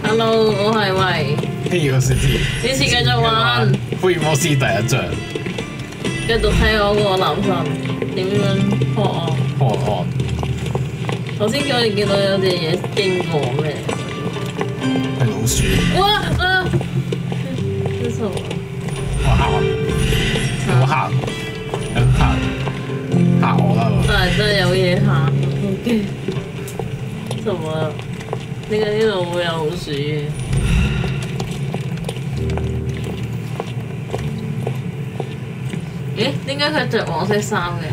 Hello， 我係喂。嘿，我是 T。呢次繼續玩福爾摩斯第一章。繼續睇我個男神點樣破案。破案。頭先我哋見到有隻嘢經過咩？係老鼠。哇啊！這什麼？我嚇我啦！真係有嘢嚇。OK。什麼？點解呢度會有老鼠嘅？咦？點解佢着黃色衫嘅？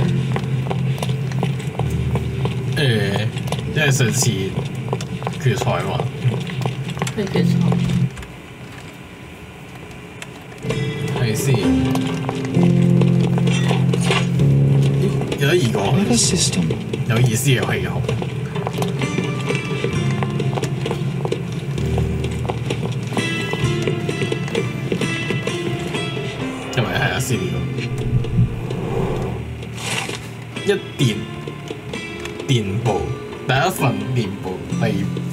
因為上次決賽嘛。咩決賽？係先。有得移過去。有意思嘅氣候。係咪係啊？先呢個一電報，第一份電報，第二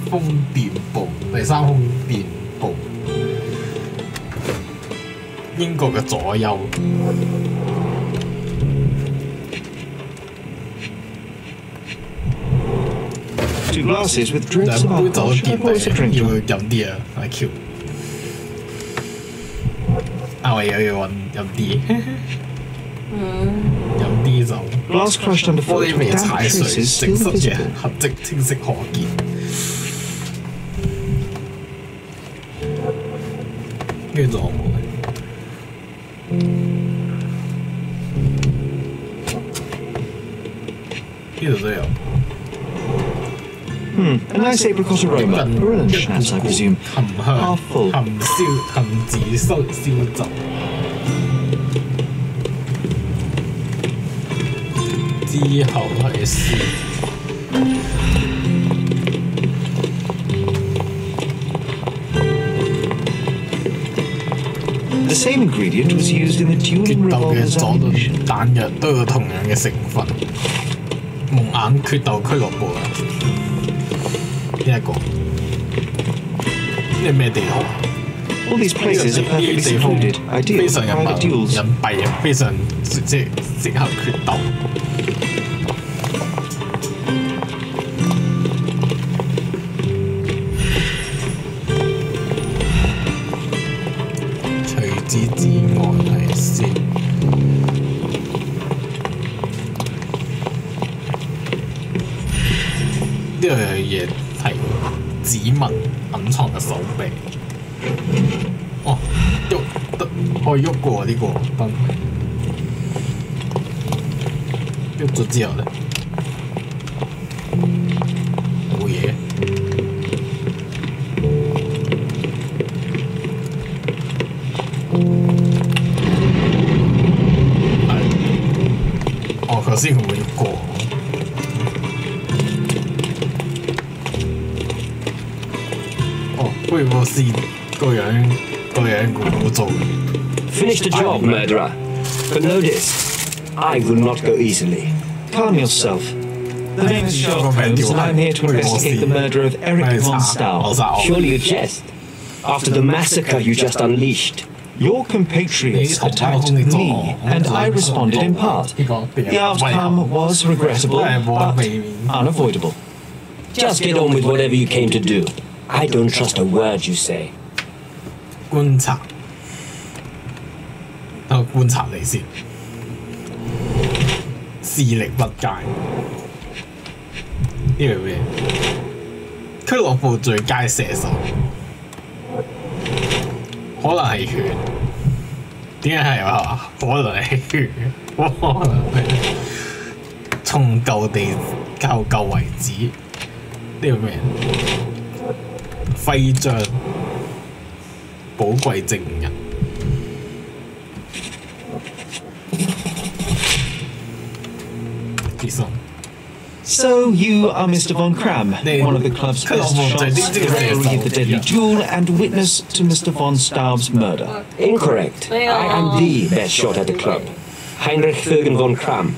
封電報，第三封電報。英國嘅左右。2 glasses with drinks of 兩杯酒 alcohol. 都 Boys are 見你，要 drinking. 飲啲啊，阿 Q。我又要飲啲。飲啲就。Glass crushed 玻 underfoot 璃 with 未 damp 踩碎， traces 整 still 濕嘅 visible. 痕跡清晰可見。跟住仲有冇咧？呢度都有。A nice apricot aroma. Brilliant schnapps, I presume. 含香、 Half full. 含紫燒酒。之後係試。The same ingredient was used in the 決 dueling 鬥嘅 revolver's 左輪 ammunition. 彈藥都有同樣嘅成分。蒙眼決鬥俱樂部啊！呢一個咩地圖？ All these places are 呢 perfectly 啲地方 secluded, 非 ideal 常 for 隱 private 蔽， duels. 隱蔽啊！非常即係適合決鬥。除此之外係先。呢度有嘢係指紋隱藏嘅手臂。哦，喐得可以喐過呢個燈。喐咗之後咧，冇嘢。哦，頭先佢冇喐過。福爾摩斯個樣古早。 Finish the job, murderer. But notice, I will not go easily. Calm yourself. The name is Sherlock Holmes, and I'm here to investigate the murder of Eric von Staub. Surely you jest. After the massacre you just unleashed. Your compatriots attacked me, and I responded in part. The outcome was regrettable, but unavoidable. Just get on with whatever you came to do. I don't trust a word you say. 觀察，等我觀察你先。視力不佳。呢個咩？俱樂部最佳射手，可能係血。點解係話可能係血？可能係從舊為止。呢個咩？徽章，寶貴證人。So you are Mr. Von Kram, one of the club's best shots, referee of the deadly duel, and witness to Mr. Von Staub's murder. Incorrect. I am the best shot at the club. Heinrich Vögen von Kram.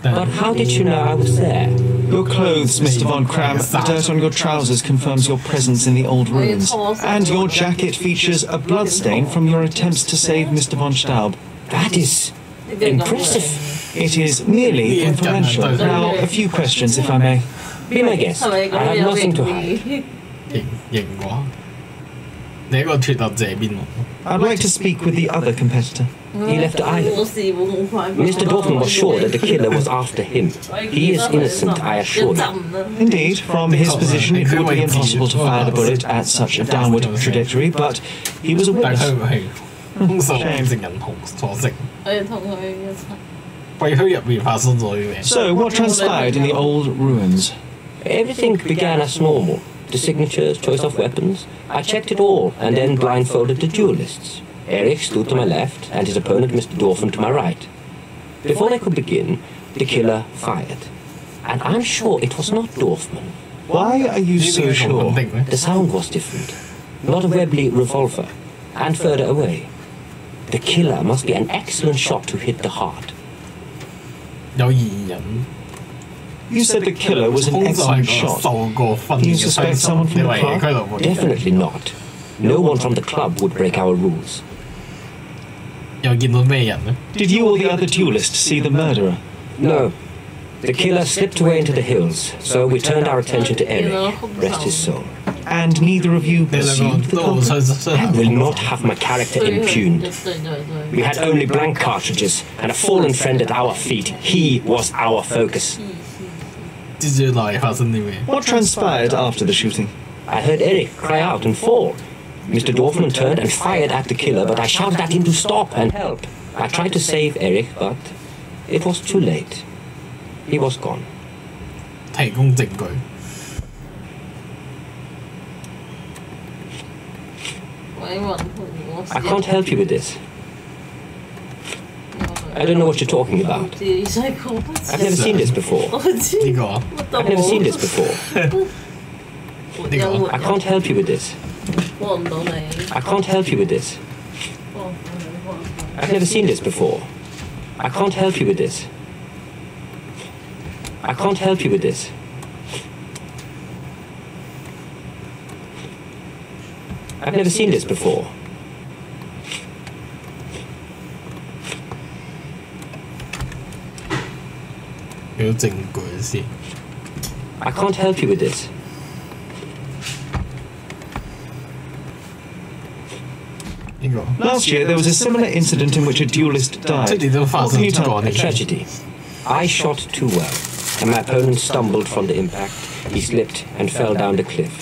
But how did you know I was there? Your clothes, Mr. Von Cram, the dirt on your trousers confirms your presence in the old ruins. And your jacket features a bloodstain from your attempts to save Mr. Von Staub. That is impressive. It is merely inferential. Now, a few questions, if I may. Be my guest. I have nothing to hide. 型喎，你一個脱落這邊喎。I'd like to speak with the other competitor. He left the island. Mr. Dorfman was sure that the killer was after him. He is innocent, I assure you. Indeed, from his position, it would be impossible to fire the bullet at such a downward trajectory, but he was a 但 witness. 佢係兇手變成人所食，廢墟入面發生咗啲咩？ So, what transpired in the old ruins? Everything began as normal. The signatures, choice of weapons. I checked it all and then blindfolded the duelists. Eric stood to my left and his opponent, Mr. Dorfman, to my right. Before they could begin, the killer fired. And I'm sure it was not Dorfman. Why are you so sure? The sound was different. Not a Webley revolver. And further away. The killer must be an excellent shot to hit the heart. 有疑人。 You said the killer was an excellent shot. Do you suspect someone from the club? Definitely not. No one from the club would break our rules. 又見到咩人呢？ Did you or the other duelist see the murderer? No. The killer slipped away into the hills, so we turned our attention to Eric. Rest his soul. And neither of you perceived the culprit? I will not have my character impugned. We had only blank cartridges and a fallen friend at our feet. He was our focus. What transpired after the shooting? I heard Eric cry out and fall. Mr. Dorfman turned and fired at the killer, but I shouted at him to stop and help. I tried to save Eric, but it was too late. He was gone. 提供證據。 I can't help you with this. I don't know what you're talking about. I've never seen this before. I've never seen this before. I can't help you with this. I can't help you with this. I've never seen this before. I can't help you with this. I can't help you with this. I've never seen this before. I can't help you with this. Last year, there was a similar incident in which a duelist died. What can you tell me? A tragedy. I shot too well, and my opponent stumbled from the impact. He slipped and fell down the cliff.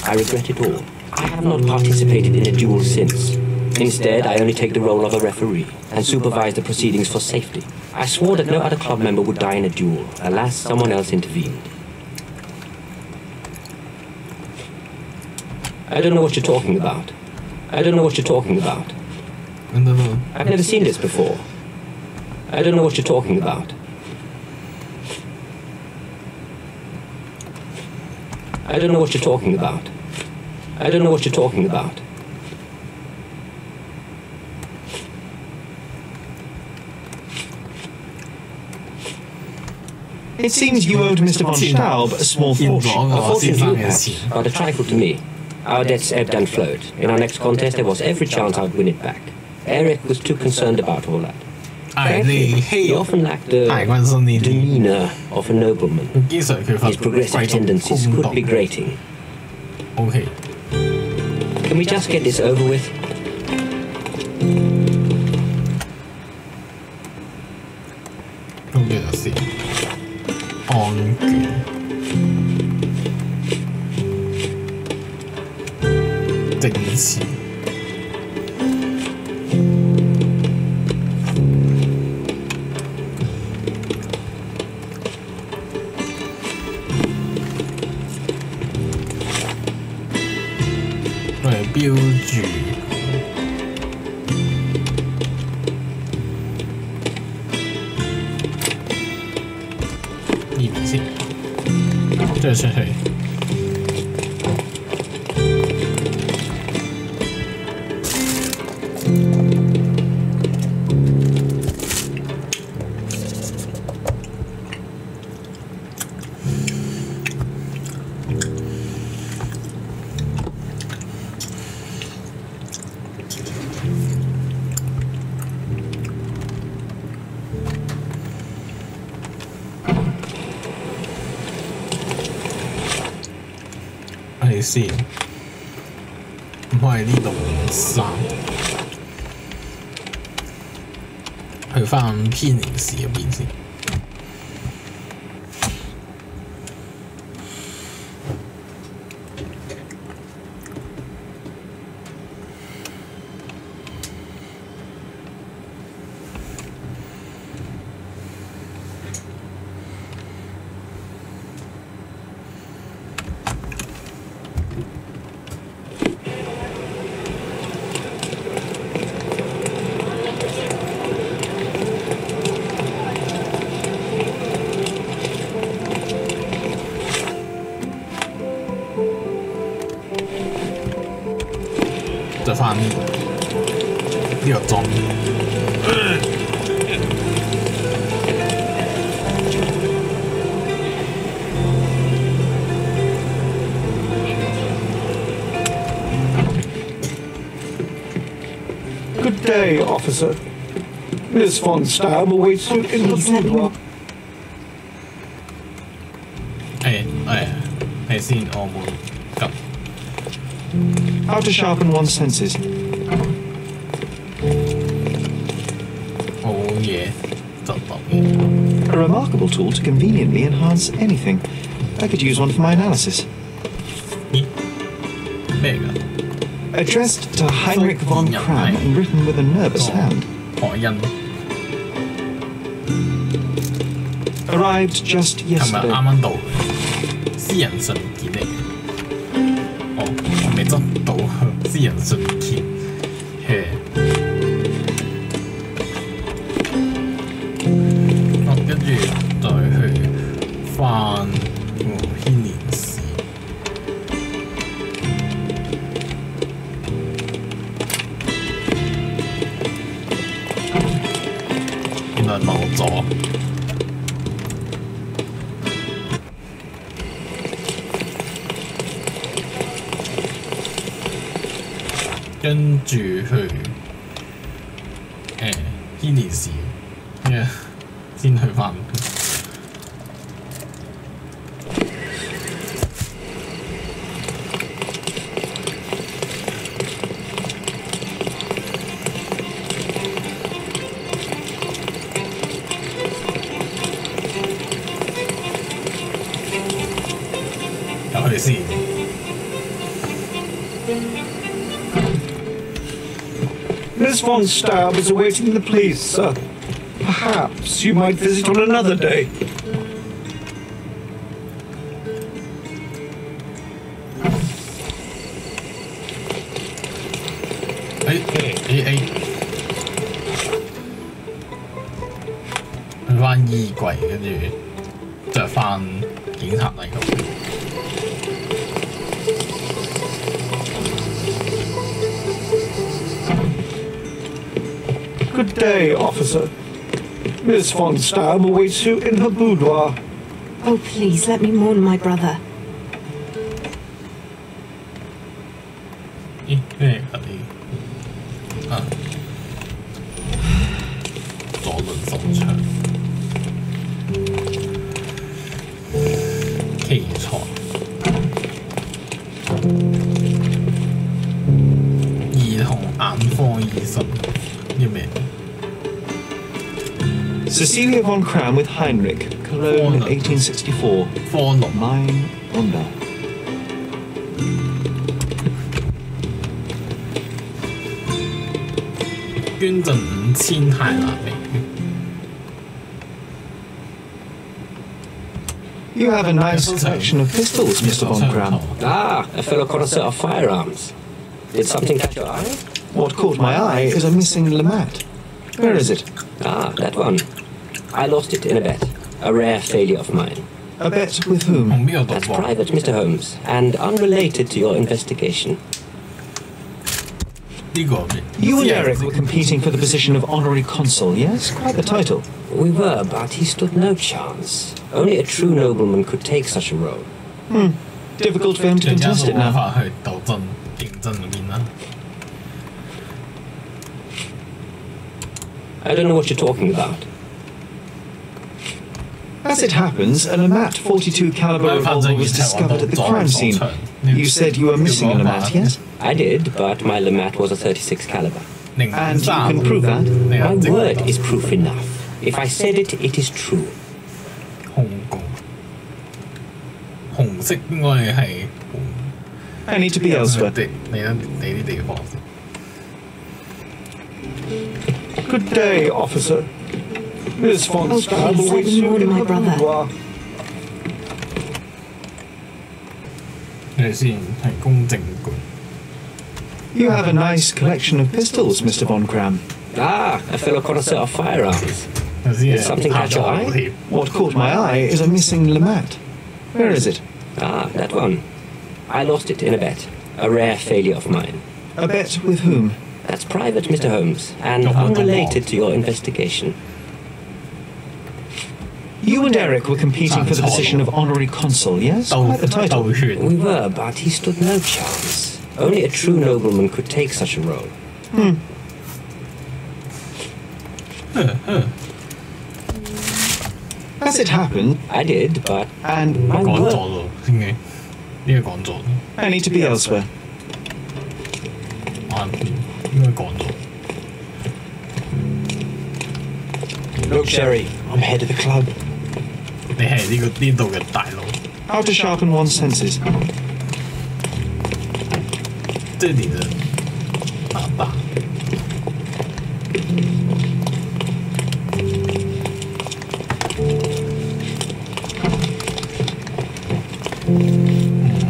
I regret it all. I have not participated in a duel since. Instead, I only take the role of a referee and supervise the proceedings for safety. I swore that no other club member would die in a duel. Alas, someone else intervened. I don't know what you're talking about. I don't know what you're talking about. I've never seen this before. I don't know what you're talking about. I don't know what you're talking about. I don't know what you're talking about. It seems you owed Mr. Von Staub a small fortune. A fortune you have, but a trifle to me. Our debts ebbed and flowed. In our next contest, there was every chance I'd win it back. Eric was too concerned about all that. Frankly, he often lacked the demeanor of a nobleman. His progressive tendencies could be grating. Okay. Can we just get this over with? 先，唔可以呢度3，去翻編年史入邊先。再翻呢個鐘。Good day, officer. Miss Von Staub awaits you in the boudoir. 係先，我冇急。How to sharpen one's senses. 好嘢，就當嘢。A remarkable tool to conveniently enhance anything. I could use one for my analysis. 咦？咩㗎？ Addressed to Heinrich von Kram and written with a nervous hand. 海印 Arrived just 係咪 yesterday. 啱到？私人信件嚟嘅。哦，我未執到私人信件。跟住再去翻編年史。原來漏咗。跟住去編年史，先去翻。入去先。Miss Von Staub is awaiting the police, sir. Perhaps you might visit on another day. 去翻衣櫃，跟住着翻警察禮服。Good day, officer. Miss Von Staub awaits you in her boudoir. Oh, please, let me mourn my brother. 咦？咩嚟㗎你？啊！左輪手槍。奇才。兒童眼科醫生。Cecilia von Kram with Heinrich, Cologne, 1864. Mine Onda. You have a nice collection of pistols, Mr. von Kram. Ah, a fellow connoisseur of firearms. Did something catch your eye? What caught my eye is a missing Lamette. Where is it? Ah, that one. I lost it in a bet. A rare failure of mine. A bet with whom? That's private, Mr. Holmes, and unrelated to your investigation. You and Eric were competing for the position of honorary consul, yes? Quite the title. We were, but he stood no chance. Only a true nobleman could take such a role. Difficult for him to contest it now. I don't know what you're talking about. As it happens, a Lamette .42 caliber revolver was discovered at the crime scene. You said you were missing a Lamat, yes? I did, but my Lamat was a 36 caliber. And you can prove that? My word is proof enough. If I said it, it is true. 紅色應該係 I need to be elsewhere. 你啲地方先。Good day, officer. Miss Von Oh, Staub please, awaits let me you warn in my the brother. boudoir. 睇先，提供證據。You have a nice collection of pistols, Mr. Von Cram. Ah, a fellow connoisseur of firearms. Did something catch your eye? What caught my eye is a missing Lamat. Where is it? Ah, that one. I lost it in a bet. A rare failure of mine. A bet with whom? That's private, Mr. Holmes, and unrelated to your investigation. You and Eric were competing for the position of honorary consul, yes? Quite the title. We were, but he stood no chance. Only a true nobleman could take such a role. As it happened, I did, but and my 講咗 word. 咯，應該呢個講咗。 I need to be elsewhere. 應該講咗。 Look, Sherry, I'm head of the club. 你係呢度嘅大佬， How to sharpen one's senses. 即係你的老大。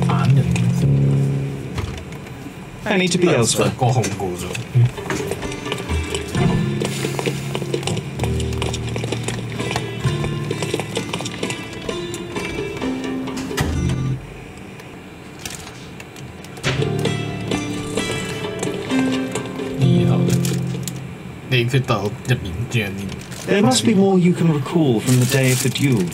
眼人 I need to be elsewhere. 個控告咗。然後你決鬥入面將呢 There must be more you can recall from the day of the duel.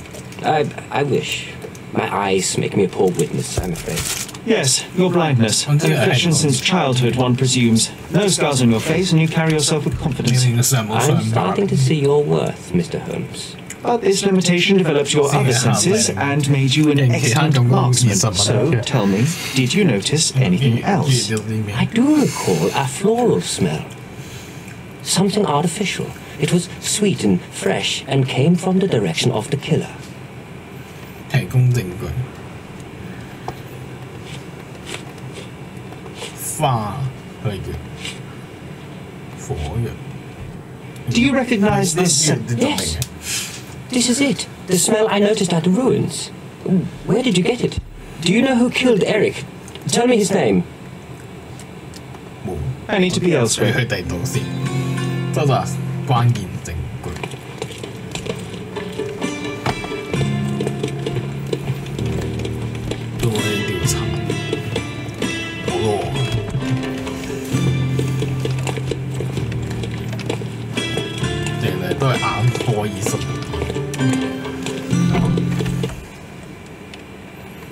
I wish. My eyes make me a poor witness, I'm afraid. Yes, your blindness. An affliction since childhood, one presumes. No scars on your face, and you carry yourself with confidence. I'm starting to see your worth, Mr. Holmes. But this limitation developed your other senses and made you an excellent marksman. So, tell me, did you notice anything else? I do recall a floral smell. Something artificial. It was sweet and fresh and came from the direction of the killer. 提供證據。花係叫火藥。 Do you recognize this scent? Yes. This is it. The smell I noticed at the ruins. Where did you get it? Do you know who killed Eric? Tell me his name. 冇。 I need to be 你 elsewhere. 去第度先，收集關鍵證據。做我哋調查。好咯。其實都係眼科醫生。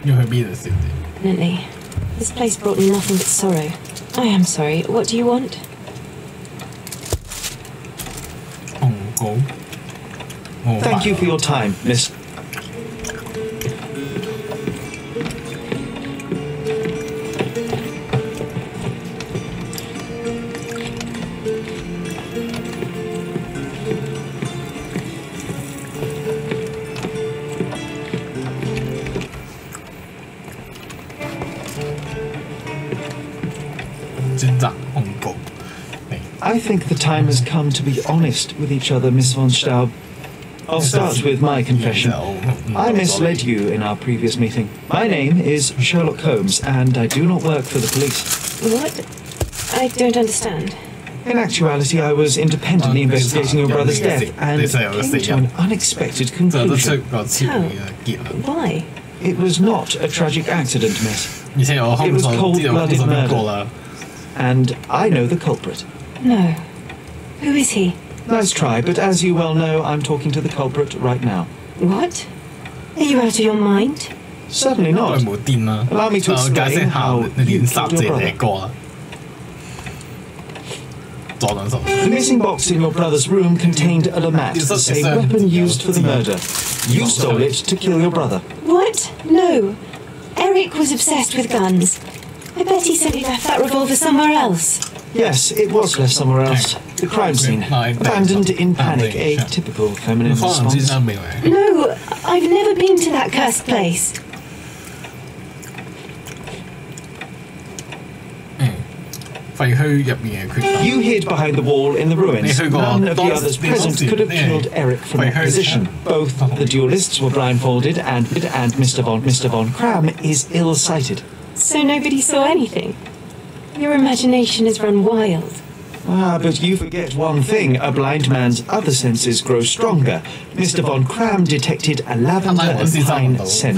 要去邊度先？ Definitely. This place brought me nothing but sorrow. I am sorry. What do you want? 控告。 Thank you for your time, Miss. I think the time has come to be honest with each other, Miss Von Staub. I'll start with my confession. I misled you in our previous meeting. My name is Sherlock Holmes, and I do not work for the police. What? I don't understand. In actuality, I was independently investigating your brother's death, and came to an unexpected conclusion. Why? It was not a tragic accident, miss. It was cold-blooded murder. And I know the culprit. No. Who is he? Nice try, but as you well know, I'm talking to the culprit right now. What? Are you out of your mind? Certainly not. Allow me to explain how you killed your brother. The missing box in your brother's room contained a Lamat, the same weapon used for the murder. You stole it to kill your brother. What? No. Eric Rick was obsessed with guns. I bet he simply left that revolver somewhere else. Yes, it was left somewhere else. The crime scene. Abandoned in panic, a typical feminine 可能之 response. 間未為 No, I've never been to that cursed place. 廢墟入面嘅缺點。 You hid behind the wall in the ruins. None of the others present could have killed Eric from that position. Both the duelists were blindfolded, and Mr. Von Cram is ill-sighted. So nobody saw anything. Your imagination has run wild. Ah, but you forget one thing. A blind man's other senses grow stronger. Mr. Von Cram detected a lavender and pine scent.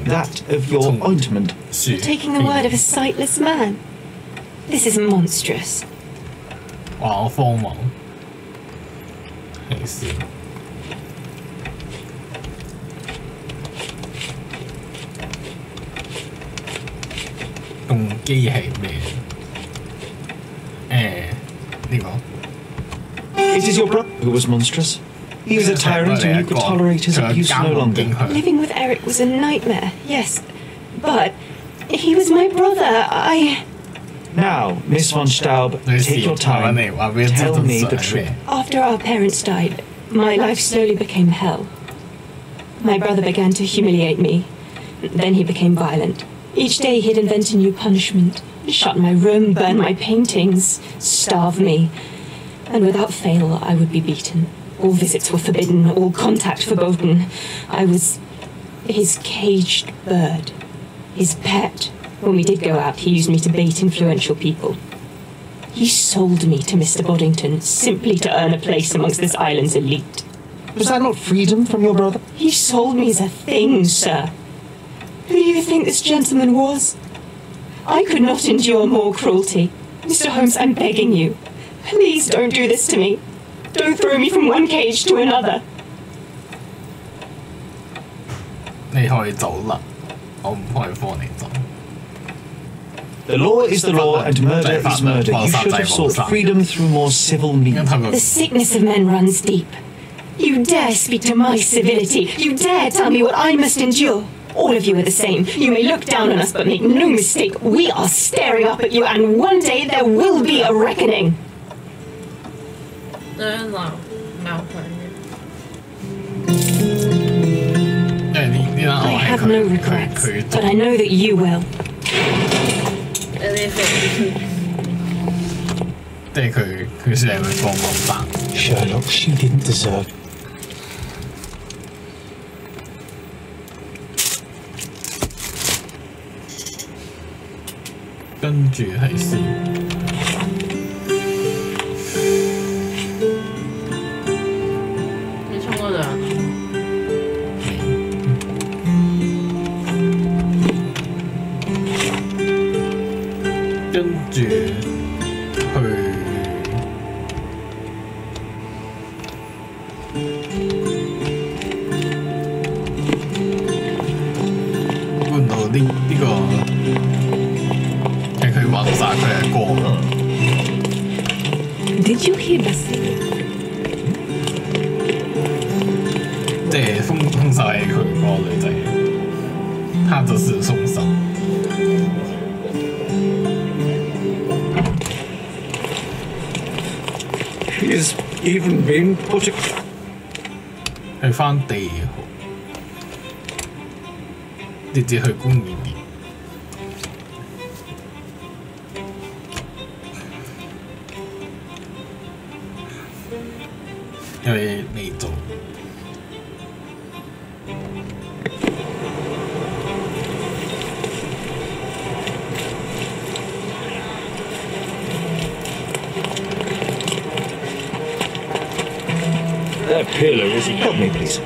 That of your ointment. You're taking the word of a sightless man. This is monstrous. 哇！好荒謬，係事。動機係咩？呢個 It is your brother who was monstrous. He was a tyrant and you could tolerate his abuse no longer. Living with Eric was a nightmare, yes. But he was my brother. Now, Miss von Staub, take your time. Tell me the truth. After our parents died, my life slowly became hell. My brother began to humiliate me. Then he became violent. Each day he'd invent a new punishment. Shut my room, burn my paintings, starve me. And without fail, I would be beaten. All visits were forbidden, all contact verboten. I was his caged bird, his pet. When we did go out, he used me to bait influential people. He sold me to Mr. Boddington simply to earn a place amongst this island's elite. Was that not freedom from your brother? He sold me as a thing, sir. Who do you think this gentleman was? I could not endure more cruelty. Mr. Holmes, I'm begging you. Please don't do this to me. Don't throw me from one cage to another. 你可以走啦，我唔可以放你走。 The law is the law and murder is murder. You should have sought freedom through more civil means. The sickness of men runs deep. You dare speak to my civility. You dare tell me what I must endure. All of you are the same. You may look down on us, but make no mistake, we are staring up at you, and one day there will be a reckoning. I have no regrets, but I know that you will. 即係佢先係會放光白。 Sherlock, she didn't deserve. 跟住係先。你沖嗰涼？跟住去換到呢個係佢畫晒佢嘅歌。Did you hear the singing? 即係兇手係佢個女仔，他就是兇手。 He's even been put. 去返地號，直接去公園嘅，因為未做。That pillar isn't. Help me, please.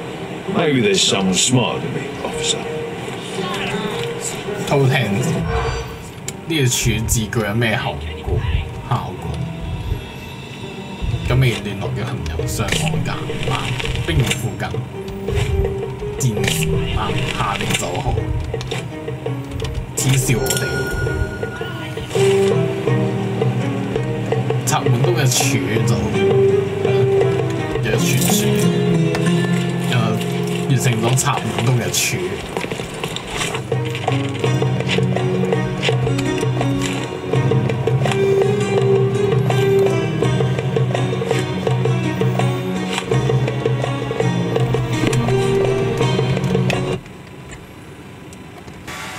Maybe there's someone smarter than me, officer. 偷聽呢個處置具有咩效果？咁未聯絡嘅朋友上岸架冰湖附近戰士下令就好，恥笑我哋插滿刀嘅柱就有傳説，完成咗插滿刀嘅柱。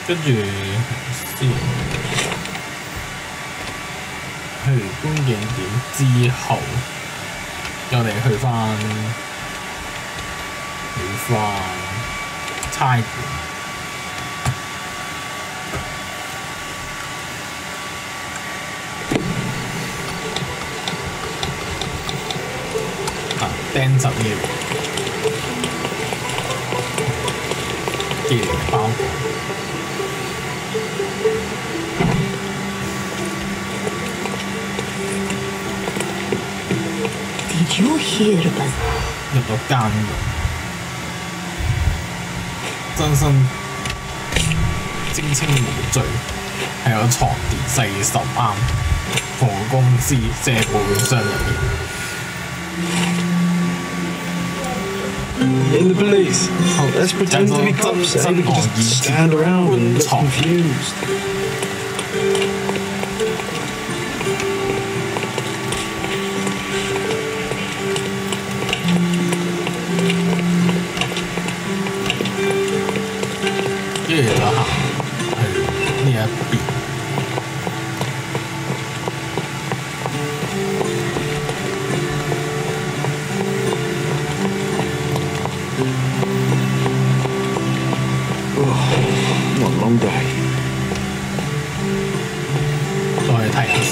跟住先去觀景點之後，我哋去翻差館。釘十要寄嚟包裹。Did you hear about? 入到監獄，真身聲稱無罪，係有床墊40啱，同公司借保險箱入面。In the police. Let's pretend to be cops and we just stand around and look confused. What a long day. 再睇下先。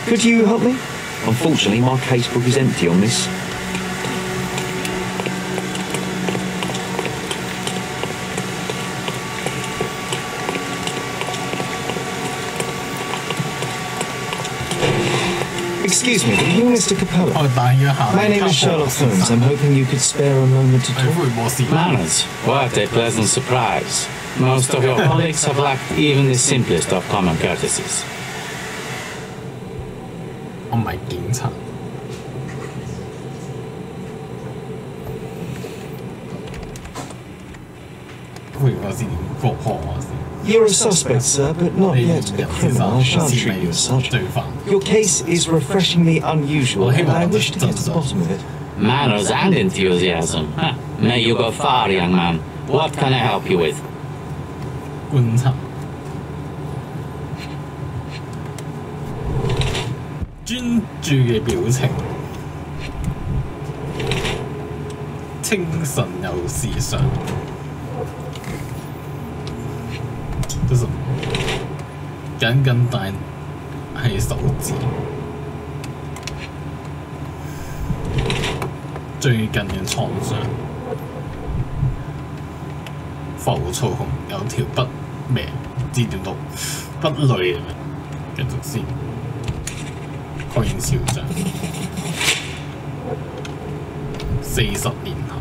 Could you help me? Unfortunately, my casebook is empty on this. Excuse me, are you Mr. Capella? My name is Sherlock Holmes. I'm hoping you could spare a moment to talk. Manners? What a pleasant surprise. Most of your colleagues have lacked even the simplest of common courtesies. 我唔係警察。喂，我先復學我先。 You're a suspect, sir, but not yet a criminal. I shan't treat you as such. Your case is refreshingly unusual, and I wish to get to the bottom of it. Manners and enthusiasm. Huh. May you go far, young man. What can I help you with? 觀察。專注嘅表情，清純有時尚。這是簡簡單係手指。最近嘅創傷，浮躁紅有條筆名，唔知點讀，筆類嘅名，繼續先。確認肖像，40年後。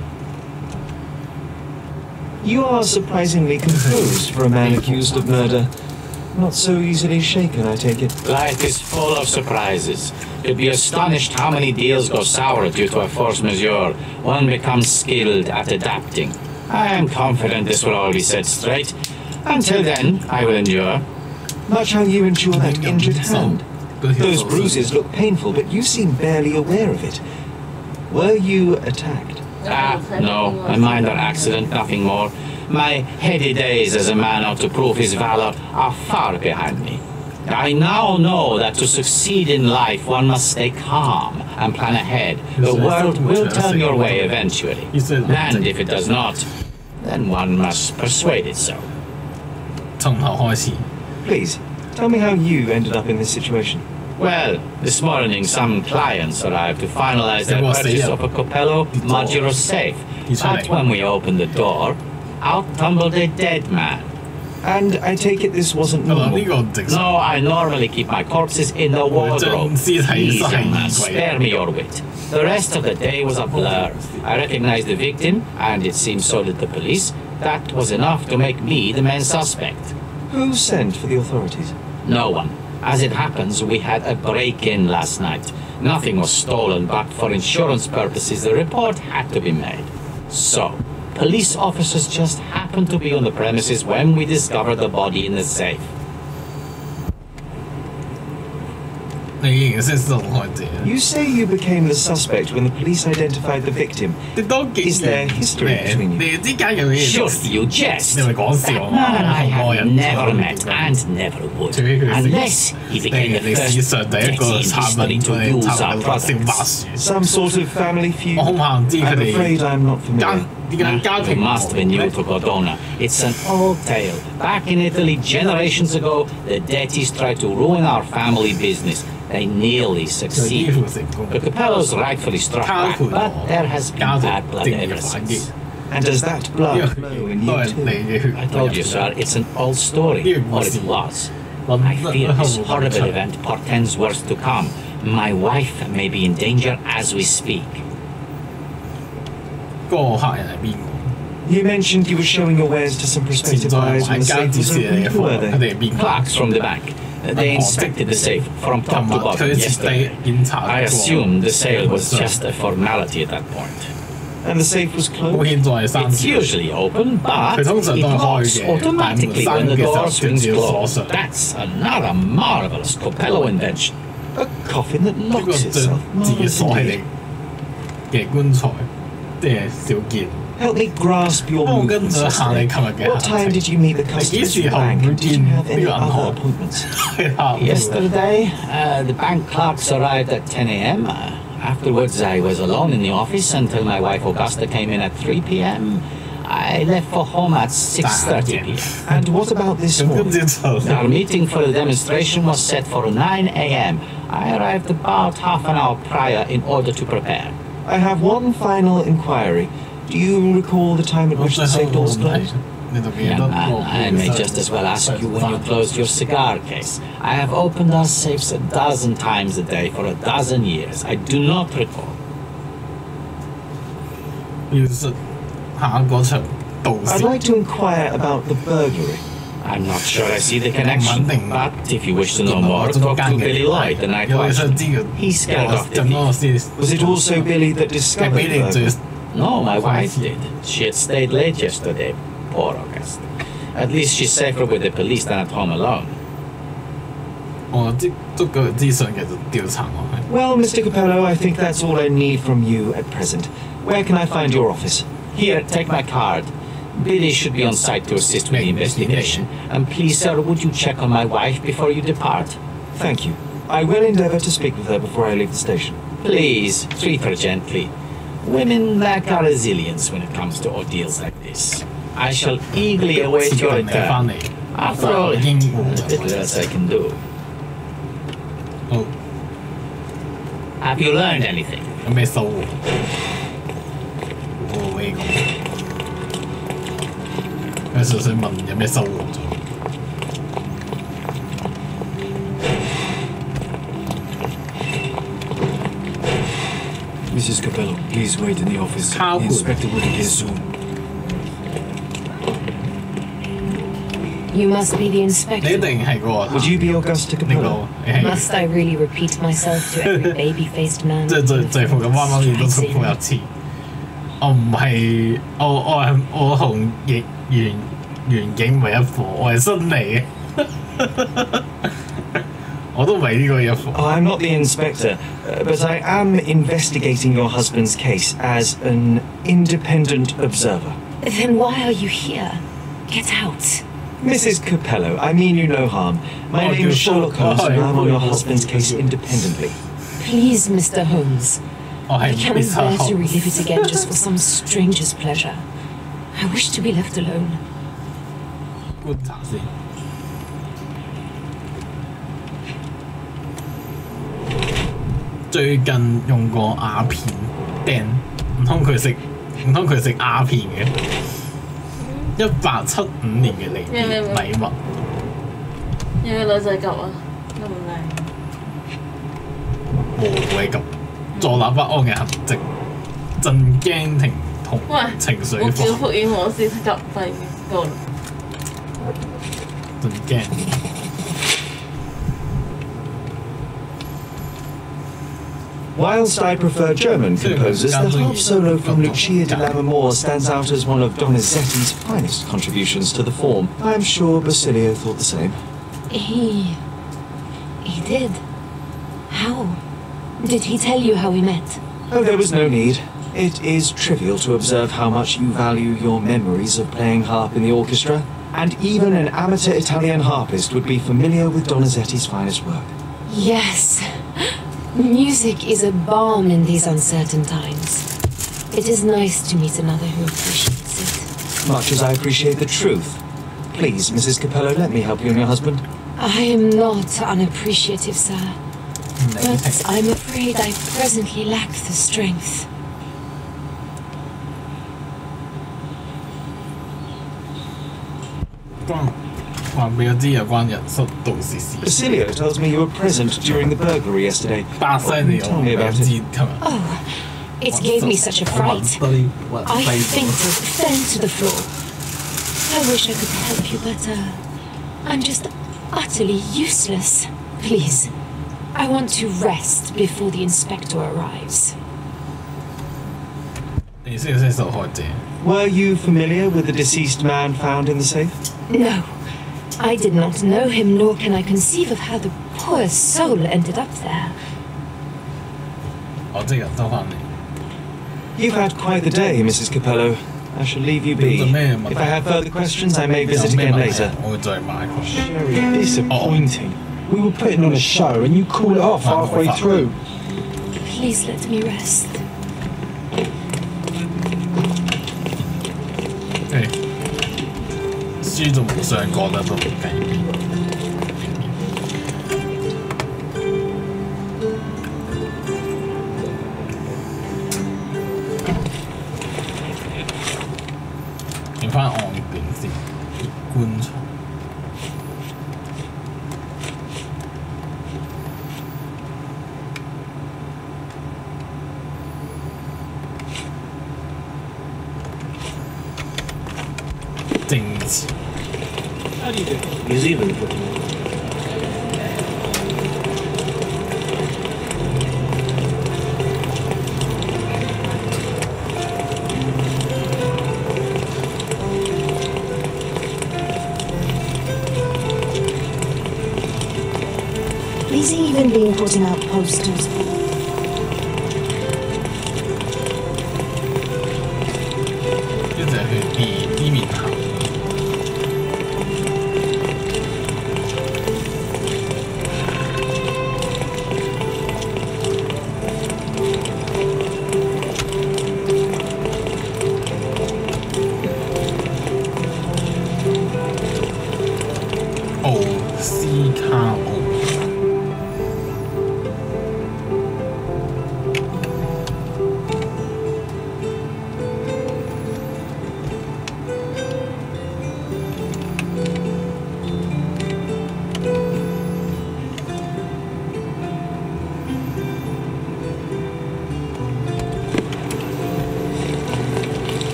You are surprisingly composed for a man accused of murder. Not so easily shaken, I take it. Life is full of surprises. You'd be astonished how many deals go sour due to a force majeure. One becomes skilled at adapting. I am confident this will all be set straight. Until then, I will endure. Much how you endure that injured hand. Those bruises look painful, but you seem barely aware of it. Were you attacked? No, a minor accident, nothing more. My heady days as a man out to prove his valor are far behind me. I now know that to succeed in life, one must stay calm and plan ahead. The world will turn your way eventually. And if it does not, then one must persuade it so. 從頭開始。 Please, tell me how you ended up in this situation. Well, this morning some clients arrived to finalize their purchase of a Capello modular safe. But when we opened the door, out tumbled a dead man. And I take it this wasn't normal. No, I normally keep my corpses in the wardrobe. Please, young man, spare me your wit. The rest of the day was a blur. I recognized the victim, and it seemed so did the police. That was enough to make me the main suspect. Who sent for the authorities? No one. As it happens, we had a break-in last night. Nothing was stolen, but for insurance purposes, the report had to be made. So, police officers just happened to be on the premises when we discovered the body in the safe. 你認識受害者？ You say you became the suspect when the police identified the victim. 你都幾 Is there history between you? 你之間有咩？ Surely you jest. 你咪講笑 That man and I 啊！ have never met and never would, unless he became the 歷史 first 上第一個 Getty in 產 history 品 to 嚟 use 插 our 入發燒白 products. 樹。 Some sort of family feud? 我好唔知佢 I'm 哋 afraid I'm not 家 familiar. 呢間家 You 庭 must be new to Cordona. It's an old tale. Back in Italy, generations ago, the Dettis tried to ruin our family business. They nearly 就幾 succeeded. 乎成功。 The Capellos rightfully struck back, but there has been 家族 bad blood 正義 ever 反擊， since. And does that 呢 blood 個 flow in 都 you 係 too? 你嘅血。 I told you, sir, it's an old story, or it was. I fear this horrible event portends worse to come. My wife may be in danger as we speak. 嗰個客人係邊個？ You mentioned you were showing your wares to some 潛 prospective 在 buyers when 玩 the 家 safe 指 was 示你 opened. 嘅 Who 貨， were 佢 they? 哋係邊個？ Clerks from the bank. They inspected the safe from 同 top 埋 to 佢 bottom 徹底 yesterday. 檢查 I 過 assumed the sale was just a formality at that point. And the safe was 保 closed? 險在生 It's usually open, but 佢通常 it 都係開 locks 嘅， automatically 但 when 門 the 閂嘅時候 door 就 swings 要鎖 closed. 上。 That's another marvelous Capello invention. A coffin that 呢個 locks 將 itself. 自己 Marvelous 鎖起嚟 indeed. 嘅棺材，即係少見。 Help me grasp your 幫我跟 movements 咗下你 yesterday. 琴日嘅 What 行 time 程。 did you meet the 你幾 customers 時 at the 候 bank? 會 Did 見 you 呢 have 個 any 銀 other 行？ appointments? 係啊 Yesterday, the bank clerks arrived at 10 a.m. Afterwards, I was alone in the office until my wife Augusta came in at 3 p.m. I left for home at 6:30 p.m. And what about this 咁跟 morning? 住就 Our meeting for the demonstration was set for 9 a.m. I arrived about half an hour prior in order to prepare. I have one final inquiry. Do you recall the time at 我 which 最 the 後 safe 我 doors 唔係 closed? 你就記 Young 得 man, 個 I may just as well ask you when you closed your cigar case. I have opened our safes a dozen times a day for a dozen years. I do not recall. 要出下嗰場導 I'd 師。 like to inquire about the burglary. I'm not sure I see the connection, One thing. but if you wish to know more, talk to Billy Lloyd, the night 有你想 watchman. 知嘅 He scared off the 陣嗰個 thief. 先 Was it also Billy that 係 discovered 俾 the 你最 burglary? No, my wife did. She had stayed late yesterday. Poor Augusta. At least she's safer with the police than at home alone. 我即足夠嘅資訊其實調查我係。 Well, Mr. Capello, I think that's all I need from you at present. Where can I find your office? Here, take my card. Billy should be on site to assist with the investigation. And please, sir, would you check on my wife before you depart? Thank you. I will endeavor to speak with her before I leave the station. Please, treat her gently. Women lack our resilience when it comes to ordeals like this. I shall eagerly await your 人哋翻 return. 嚟， After all, 英 there's little else I can do. 好 Have you learned anything? 有咩收穫？我會講，佢純粹問有咩收穫咗。 Mrs. Capello, please wait in the office. How The good. inspector will be here soon. You must be the 你一 inspector. 定係個 Would you be Augusta 呢 Capello? 個你係 Must I really repeat myself to every baby-faced man? 即係最附咁啱啱見到重複一次。我唔係我同原景唔係一伙，我係新嚟嘅。我都唔係呢個一伙。 Oh, I'm not the inspector, but I am investigating your husband's case as an independent observer. Then why are you here? Get out. Mrs. Capello, I mean you no harm. My Oh, name you is Sherlock Holmes, oh, and I'm on you- your husband's case independently. Please, Mr. Holmes. 我係 I cannot bear to Mr. relive it again just for some stranger's pleasure. I wish to be left alone. 觀察先。最近用過鴉片釘，唔通佢食鴉片嘅？1875年嘅禮物，有冇女仔夾啊？咁靚。無謂咁坐立不安嘅痕跡，震驚停同喂，情緒我叫化，福爾摩斯夾低夠啦。震驚。Whilst I prefer German composers, the harp solo from Lucia di Lammermoor stands out as one of Donizetti's finest contributions to the form. I am sure Basilio thought the same. He did. How? Did he tell you how we met? Oh, there was no need. It is trivial to observe how much you value your memories of playing harp in the orchestra, and even an amateur Italian harpist would be familiar with Donizetti's finest work. Yes. Music is a balm in these uncertain times. It is nice to meet another who appreciates it. Much as I appreciate the truth. Please, Mrs. Capello, let me help you and your husband. I am not unappreciative, sir. But I'm afraid I presently lack the strength. Basilio tells me you were present during the burglary yesterday. Tell me about it. Oh, it gave me such a fright. I fainted, fell to the floor. I wish I could help you, but I'm just utterly useless. Please, I want to rest before the inspector arrives. Were you familiar with the deceased man found in the safe? No. I did not know him, nor can I conceive of how the poor soul ended up there. You've had quite the day, Mrs. Capello. I shall leave you be. If I have further questions, I may visit again later. Sherry, disappointing. We were putting on a show and you call it off halfway through. Please let me rest. Hey. 書仲唔上講得都唔計。影翻岸邊先，棺材。政治。How do you do? New Zealand. These even been putting out posters.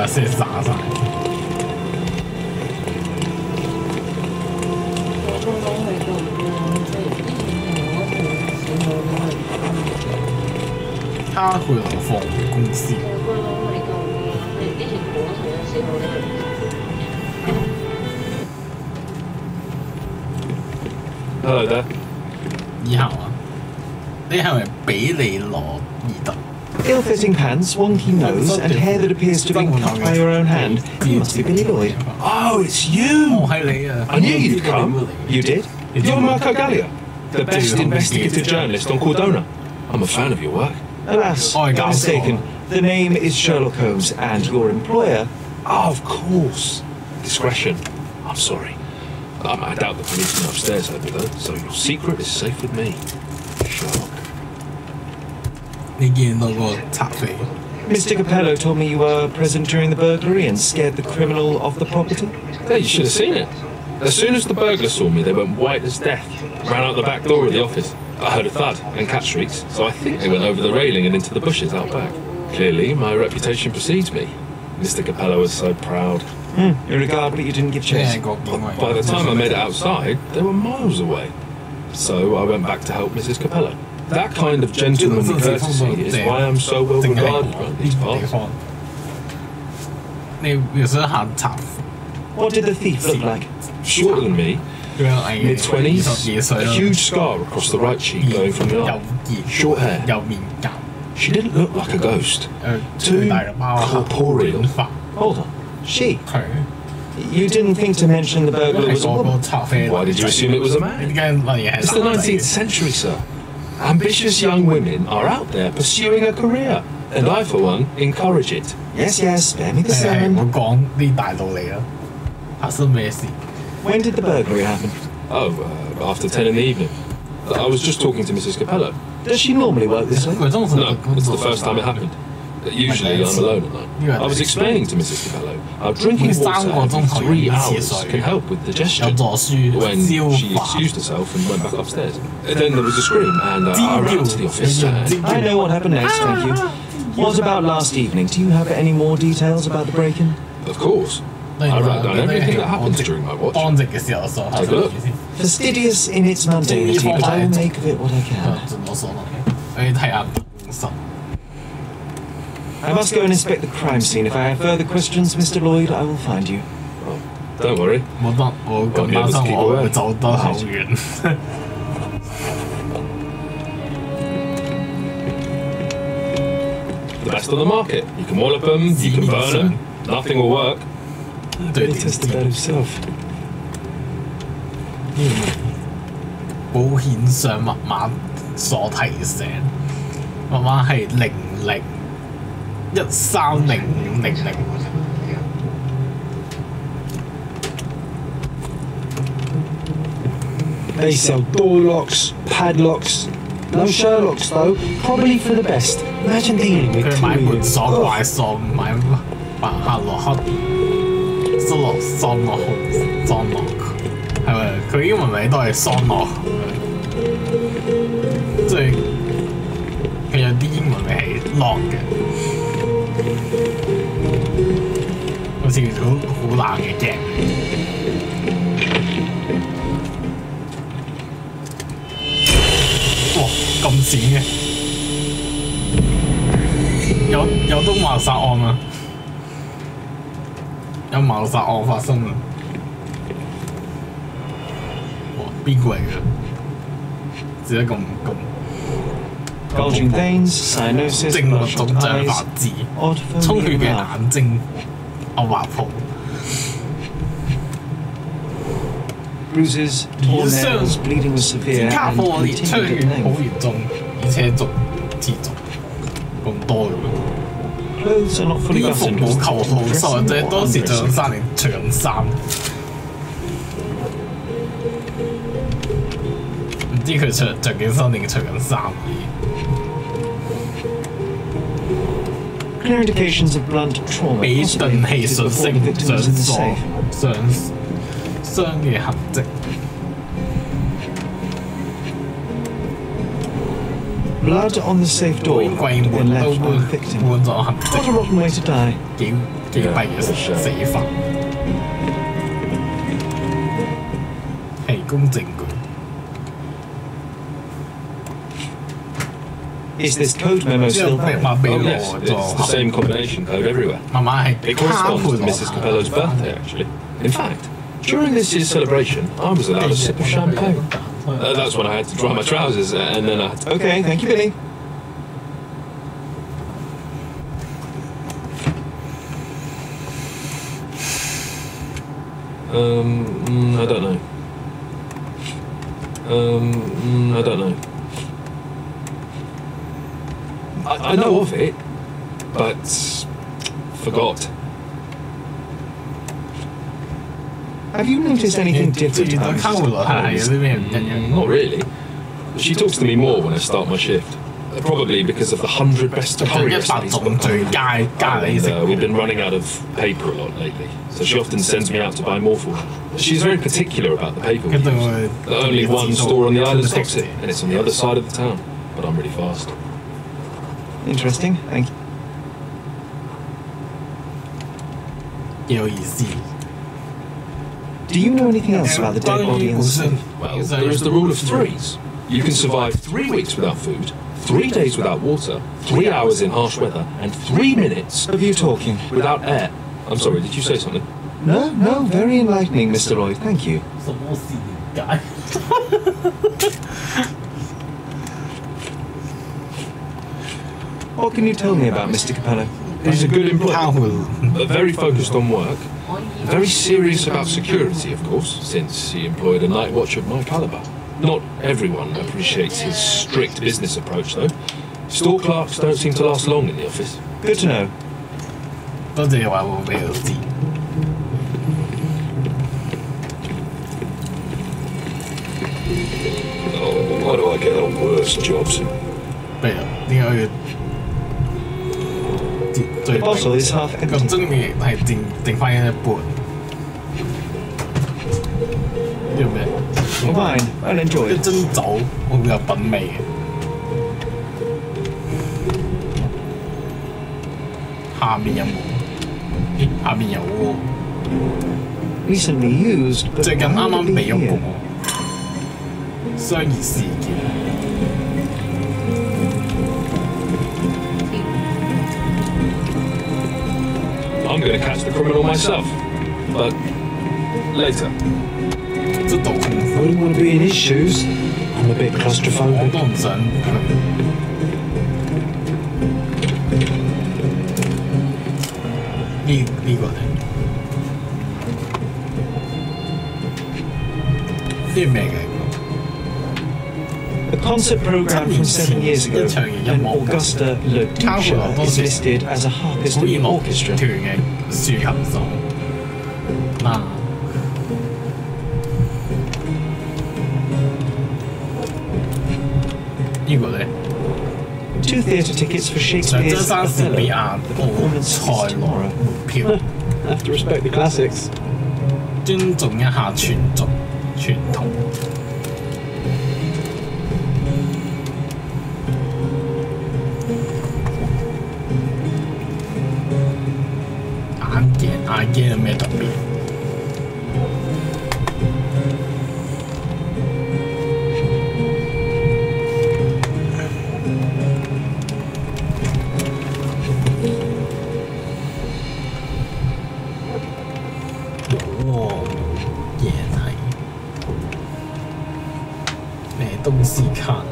先灑晒。他回了房公司。Hello there. 以後啊，你係咪比利羅爾特？ Ill-fitting pants, wonky nose, and hair that appears to be cut by your own hand. You must be Billy Lloyd. Oh, it's you! I knew you'd come. You did? You're Marco Gallia, the best investigative journalist on Cordona. I'm a fan of your work. Alas, I'm mistaken. The name is Sherlock Holmes, and your employer... Oh, of course. Discretion. I'm sorry. I doubt the policeman upstairs heard me though, so your secret is safe with me. Sherlock. 你見到個賊匪？ Mr. Capello told me you were present during the burglary and scared the criminal off the property. Hey, you should have seen it. As soon as the burglars saw me, they went white as death. Ran out the back door of the office. I heard a thud and cat shrieks, so I think they went over the railing and into the bushes out back. Clearly, my reputation precedes me. Mr. Capello was so proud. You regard, but you didn't give chase. By the time I made it outside, they were miles away. So I went back to help Mrs. Capello. That kind of gentlemanly courtesy is why I'm so well regarded around these parts. What did the thief look like? Shorter than me, mid-20s, a huge scar across the right cheek going from the eye. Short hair. She didn't look like a ghost. Too corporeal. Hold on. She? You didn't think to mention the burglar was a woman? Why did you assume it was a man? It's the 19th century, sir. Ambitious young women are out there pursuing a career, and I, for one, encourage it. Yes, yes, spare me the sermon. When did the burglary happen? Oh, after 10 in the evening. I was just talking to Mrs. Capello. Does she normally work this way? No, it's the first time it happened. Usually I'm alone at night. I was explaining to Mrs. Capello how drinking water every 3 hours can help with digestion. When she excused herself and went back upstairs. Then there was a scream and I ran to the office and... I know what happened next, thank you. What about last evening? Do you have any more details about the break-in? Of course. I wrote down everything that happened during my watch. Take a look. Fastidious in its mundanity, but I will make of it what I can. I must go and inspect the crime scene. If I have further questions, Mr. Lloyd, I will find you. Oh, don't worry. I'll be able to keep away. The best on the market. You can wallop them, you can burn them. Nothing will work. He tested that himself. 保險上密碼所提醒，密碼係00130500。They sell door locks, padlocks. No Sherlocks though, probably for the best. Imagine dealing with 佢買門鎖怪鎖，唔買白客洛克。Sherlock 係咪？佢英文名都係 Sherlock， 即係佢有啲英文名係 lock 嘅，好似好冷嘅鏡。哇！咁閃嘅，有都謀殺案啊！有謀殺案發生啊！哇，邊個嚟嘅？只得咁 Bulging veins, cyanosis, 精密腫脹發紫，充血嘅眼睛，畫譜。Bruises, torn nails, bleeding was severe 卡 and 貨列出 continued 血 at 好 length. 嚴重，而且仲持續咁多嘅喎。 Clothes are not 呢 fully 個服 buttoned. 務 Was 球 the 號 victim 受害者 dressing 當 or 時着 undressing? 衫定長衫，唔知佢着緊衫定着緊衫而已。 Clear indications of blunt trauma. 俾 possibly 鈍器 inflicted 瞬 before 息 the victim 上 was in the 鎖 safe. 傷嘅痕跡。 Blood on the safe door 玫瑰 had 門 been 都 left by the victim. 換咗痕 What a 跡， rotten way to die. 幾弊嘅死法。提供證據。 Is this code memo 之後 still 密 valid? 碼俾 Oh 我 yes, it's the 咗， same combination code everywhere. 密碼係 It 卡 corresponds 盤 to Mrs. Capello's birthday, actually. In fact, during this year's celebration, I was allowed a sip of champagne. That's when I had to dry my trousers, and then I had to... Okay, thank you, Billy. I don't know. I don't know. I know of it, but forgot. Have you noticed anything different about Not really. She talks to me more when I start my shift. Probably because of the 100 best courier studies we've been running out of paper a lot lately, so she often sends me out to buy more for her. She's very particular about the paper we use. Only one store on the island stocks it, and it's on the other side of the town. But I'm really fast. Interesting, thank you. Do you know anything else about the dead body and stuff? Well, there is the rule of threes. You can survive 3 weeks without food, 3 days without water, 3 hours in harsh weather, and 3 minutes of you talking without air. I'm sorry, did you say something? No, very enlightening, Mr. Lloyd, thank you. What can you tell me about Mr. Capello? He's a good employee, very focused on work, very serious about security, of course, since he employed a night watch of my caliber. Not everyone appreciates his strict business approach, though. Store clerks don't seem to last long in the office. Good to know. Oh, why do I get on worse jobs? The bottle is half empty. Fine, I'll enjoy it. 一樽酒會有品味嘅。下面有冇？咦，下面有喎。Recently used, but 最近啱啱俾咗個商業事件。I'm going to catch the criminal myself, but later. I wouldn't want to be in his shoes. I'm a bit claustrophobic. 我都唔想呢個咧，呢咩嘅？A concert program from 7 years ago, when Augusta Le Duca is listed as a harpist in the orchestra. 團嘅豎琴手嗱。呢個咧 2 theatre tickets for Shakespeare's Othello. The performance is tomorrow. 票 Have to respect the classics. 尊重一下傳統。眼鏡有咩特別？东西看，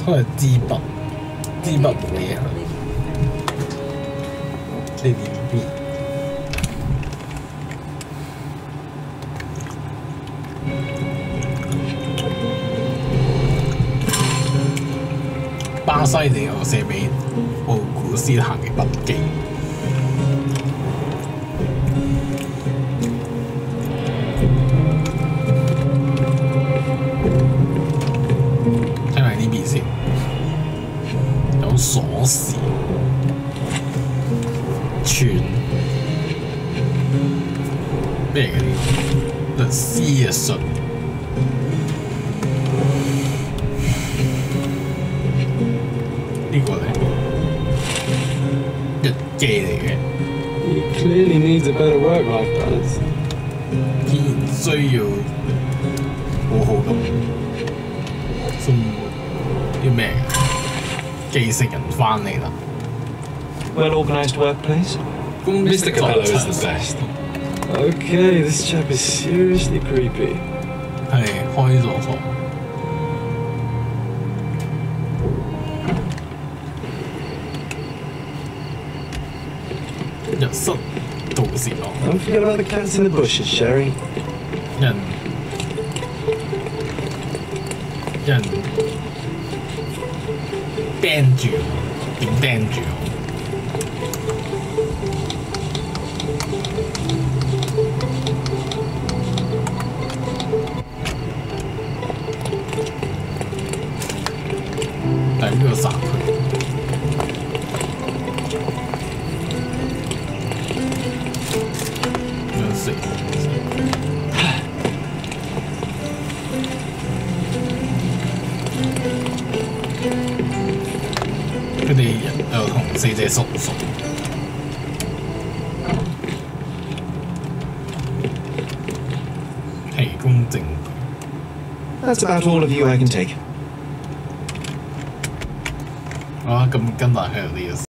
都係支筆冇嘢啊！呢點 B 巴西地我寫俾奧古斯坦嘅筆記。鎖匙串咩嘅呢？律師嘅信呢個咧日記嚟嘅。He clearly needs a better work-life balance. 依然需要好好咁生活啲咩嘅？寄食人返嚟啦。Well-organized workplace. Mr. Capello is the best. Okay, this chap is seriously creepy. 係開咗房。日室。先咯。Don't forget about the cats in the bushes, Sherry. 人釘住我，點釘住我？喺呢個殺佢。死！佢哋又同死者熟唔熟？提供證據。That's about all of you I can take. 好啦，咁跟埋佢哋呢個。